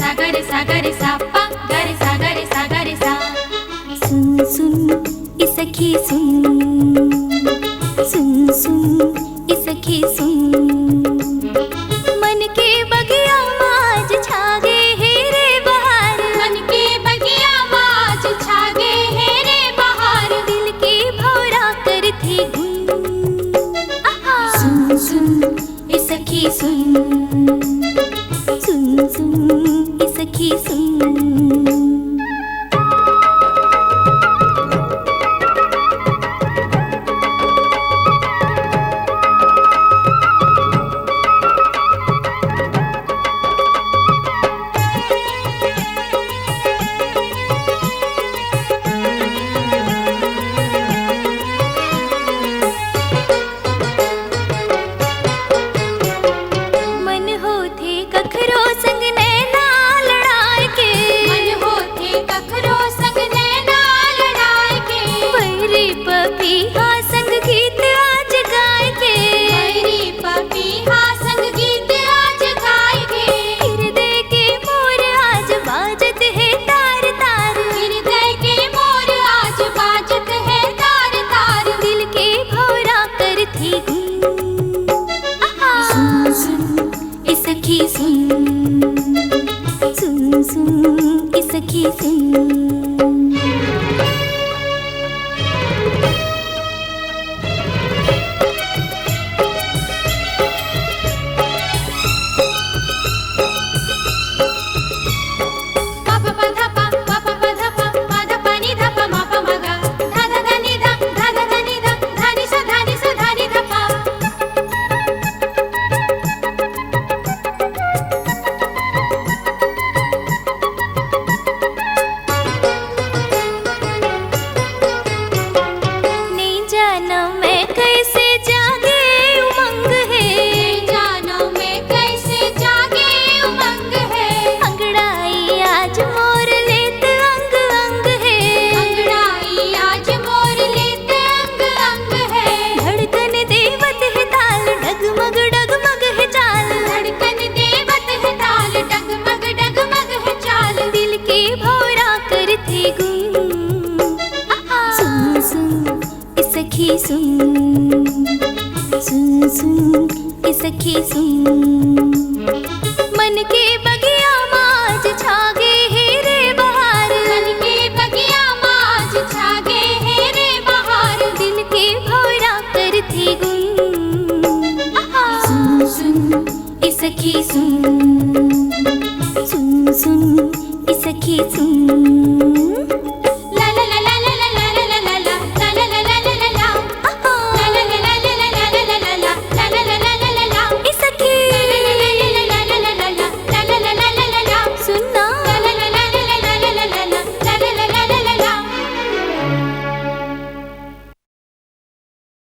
सा ग रे सा ग रे सा पा ग रे सा ग रे सा ग रे सा। सुन सुन ए सखी सुन, सुन सुन ए सखी सुन, मन के बगिया माज छागे हे रे बहार, मन के बगिया माज छागे हे रे बहार, दिल के भौरा कर थे गुन। सुन सुन ए सखी सुन, सुन सुन ए सखी सुन। मन होथे कखरो संग नैना लड़ाए के, मन होथे कखरो संग नैना लड़ाए के, बैरी पपीहा संग गीत आज गाए के, बैरी पपीहा संग गीत आज गाए के, हृदय के मोर आज बाजत है तार तार, हृदय के मोर आज बाजत है तार तार, दिल के भौरा कर थी गुन। सुन सुन ए सखी सुन, सुन सुन ए सखी सुन। प प प ध प प प प ध प प ध प नि ध प म प म ग ध ध ध नि ध ध ध ध नि ध ध नि स ध नि स ध नि ध प। नहीं जाना मैं कैसे जागे उमंग है, जानो मैं कैसे जागे उमंग है, अंगड़ाई आज मोर लेत अंग अंग है, अंगड़ाई आज मोर लेते अंग अंग है, धड़कन देवत है ताल डगमग डगमग है चाल, धड़कन देवत है ताल डगमग डगमग है चाल, दिल के भौरा कर थे गुन। सुन सुन ए सखी सुन, सुन सुन ए सखी सुन, मन के बगिया